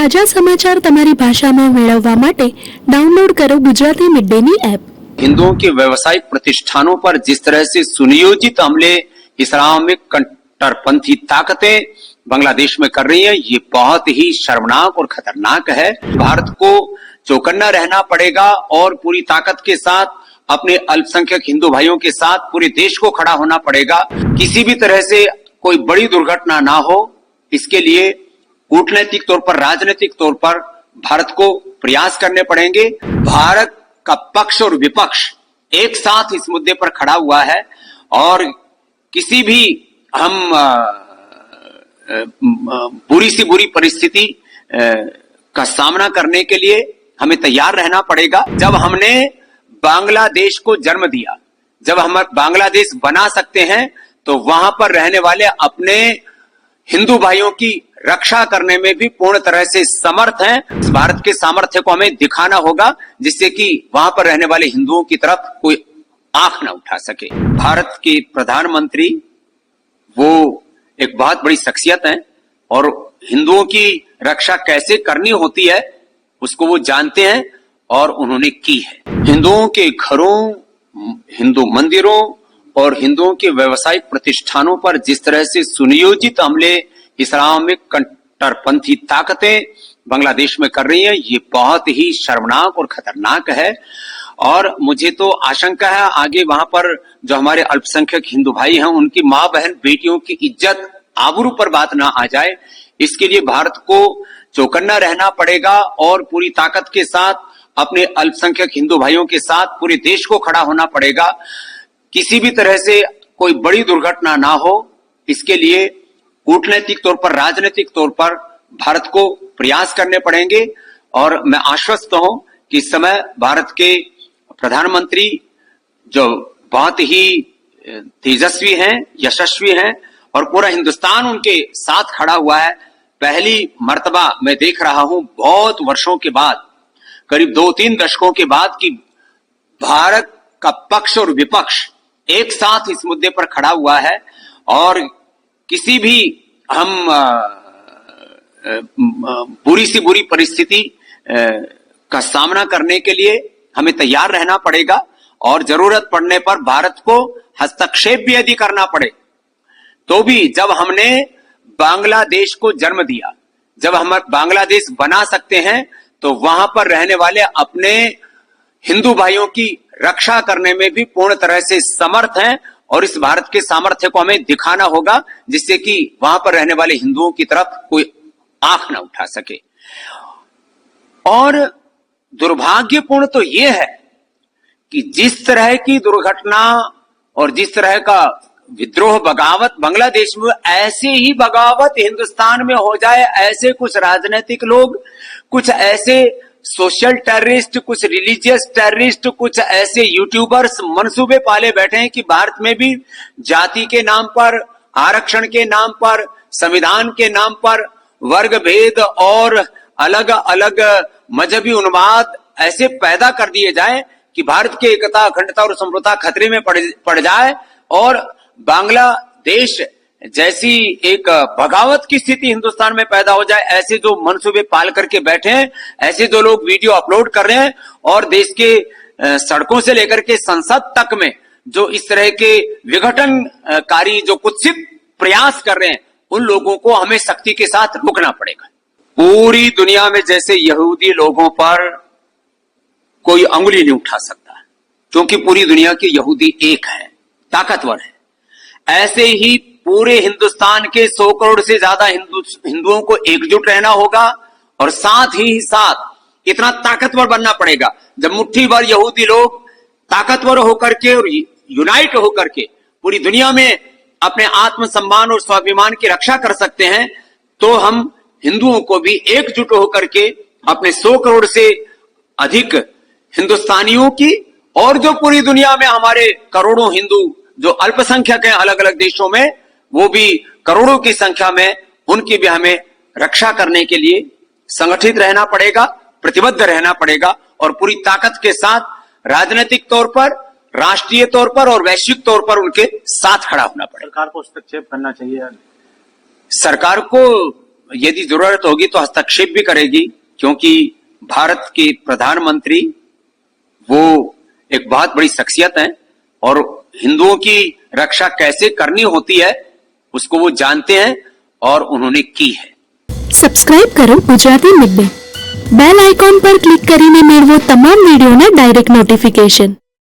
તાજા સમાચાર તમારી ભાષામાં મેળવવા માટે ડાઉનલોડ કરો ગુજરાતી મિડ ડેની એપ। हिंदुओं के व्यवसायिक प्रतिष्ठानों पर जिस तरह से सुनियोजित हमले इस्लामिक कट्टरपंथी ताकतें बांग्लादेश में कर रही हैं, ये बहुत ही शर्मनाक और खतरनाक है। भारत को चौकन्ना रहना पड़ेगा और पूरी ताकत के साथ अपने अल्पसंख्यक हिंदू भाइयों के साथ पूरे देश को खड़ा होना पड़ेगा। किसी भी तरह से कोई बड़ी दुर्घटना ना हो, इसके लिए कूटनैतिक तौर पर, राजनीतिक तौर पर भारत को प्रयास करने पड़ेंगे। भारत का पक्ष और विपक्ष एक साथ इस मुद्दे पर खड़ा हुआ है और किसी भी हम बुरी से बुरी परिस्थिति का सामना करने के लिए हमें तैयार रहना पड़ेगा। जब हमने बांग्लादेश को जन्म दिया, जब हम बांग्लादेश बना सकते हैं, तो वहां पर रहने वाले अपने हिंदू भाइयों की रक्षा करने में भी पूर्ण तरह से समर्थ हैं। इस भारत के सामर्थ्य को हमें दिखाना होगा, जिससे कि वहां पर रहने वाले हिंदुओं की तरफ कोई आंख न उठा सके। भारत के प्रधानमंत्री वो एक बहुत बड़ी शख्सियत हैं और हिंदुओं की रक्षा कैसे करनी होती है उसको वो जानते हैं और उन्होंने की है। हिंदुओं के घरों, हिंदू मंदिरों और हिंदुओं के व्यवसायिक प्रतिष्ठानों पर जिस तरह से सुनियोजित हमले इस्लामिक कट्टरपंथी ताकतें बांग्लादेश में कर रही हैं, ये बहुत ही शर्मनाक और खतरनाक है। और मुझे तो आशंका है आगे वहां पर जो हमारे अल्पसंख्यक हिंदू भाई हैं, उनकी मां बहन बेटियों की इज्जत आबरू पर बात ना आ जाए, इसके लिए भारत को चौकन्ना रहना पड़ेगा और पूरी ताकत के साथ अपने अल्पसंख्यक हिंदू भाइयों के साथ पूरे देश को खड़ा होना पड़ेगा। किसी भी तरह से कोई बड़ी दुर्घटना ना हो, इसके लिए कूटनैतिक तौर पर, राजनीतिक तौर पर भारत को प्रयास करने पड़ेंगे। और मैं आश्वस्त हूं कि इस समय भारत के प्रधानमंत्री जो बहुत ही तेजस्वी हैं, यशस्वी हैं और पूरा हिंदुस्तान उनके साथ खड़ा हुआ है। पहली मर्तबा मैं देख रहा हूं बहुत वर्षों के बाद, करीब 2-3 दशकों के बाद, कि भारत का पक्ष और विपक्ष एक साथ इस मुद्दे पर खड़ा हुआ है और किसी भी हम बुरी से बुरी परिस्थिति का सामना करने के लिए हमें तैयार रहना पड़ेगा और जरूरत पड़ने पर भारत को हस्तक्षेप भी यदि करना पड़े तो भी। जब हमने बांग्लादेश को जन्म दिया, जब हम बांग्लादेश बना सकते हैं, तो वहां पर रहने वाले अपने हिंदू भाइयों की रक्षा करने में भी पूर्ण तरह से समर्थ हैं और इस भारत के सामर्थ्य को हमें दिखाना होगा, जिससे कि वहां पर रहने वाले हिंदुओं की तरफ कोई आंख न उठा सके। और दुर्भाग्यपूर्ण तो यह है कि जिस तरह की दुर्घटना और जिस तरह का विद्रोह, बगावत बांग्लादेश में, ऐसे ही बगावत हिंदुस्तान में हो जाए। ऐसे कुछ राजनीतिक लोग, कुछ ऐसे सोशल टेररिस्ट, कुछ रिलीजियस टेररिस्ट, कुछ ऐसे यूट्यूबर्स मंसूबे पाले बैठे हैं कि भारत में भी जाति के नाम पर, आरक्षण के नाम पर, संविधान के नाम पर वर्ग भेद और अलग अलग मजहबी उन्माद ऐसे पैदा कर दिए जाए कि भारत की एकता, अखंडता और संप्रभुता खतरे में पड़ जाए और बांग्लादेश जैसी एक बगावत की स्थिति हिंदुस्तान में पैदा हो जाए। ऐसे जो मंसूबे पाल करके बैठे हैं, ऐसे जो लोग वीडियो अपलोड कर रहे हैं और देश के सड़कों से लेकर के संसद तक में जो इस तरह के विघटनकारी, जो कुत्सित प्रयास कर रहे हैं, उन लोगों को हमें सख्ती के साथ रोकना पड़ेगा। पूरी दुनिया में जैसे यहूदी लोगों पर कोई अंगुली नहीं उठा सकता, क्योंकि पूरी दुनिया के यहूदी एक है, ताकतवर है। ऐसे ही पूरे हिंदुस्तान के 100 करोड़ से ज्यादा हिंदुओं को एकजुट रहना होगा और साथ ही साथ इतना ताकतवर बनना पड़ेगा। जब मुट्ठी भर यहूदी लोग ताकतवर होकर के और यूनाइट होकर के पूरी दुनिया में अपने आत्मसम्मान और स्वाभिमान की रक्षा कर सकते हैं, तो हम हिंदुओं को भी एकजुट होकर के अपने 100 करोड़ से अधिक हिंदुस्तानियों की और जो पूरी दुनिया में हमारे करोड़ों हिंदू जो अल्पसंख्यक हैं अलग अलग देशों में, वो भी करोड़ों की संख्या में, उनकी भी हमें रक्षा करने के लिए संगठित रहना पड़ेगा, प्रतिबद्ध रहना पड़ेगा और पूरी ताकत के साथ राजनीतिक तौर पर, राष्ट्रीय तौर पर और वैश्विक तौर पर उनके साथ खड़ा होना पड़ेगा। सरकार को हस्तक्षेप करना चाहिए। सरकार को यदि जरूरत होगी तो हस्तक्षेप भी करेगी, क्योंकि भारत के प्रधानमंत्री वो एक बहुत बड़ी शख्सियत हैं और हिंदुओं की रक्षा कैसे करनी होती है उसको वो जानते हैं और उन्होंने की है। સબસ્ક્રાઇબ કરો ગુજરાતી મિડડે. બેલ આઇકોન પર ક્લિક કરીને મેળવો તમામ વિડીયોના ડાયરેક્ટ નોટિફિકેશન.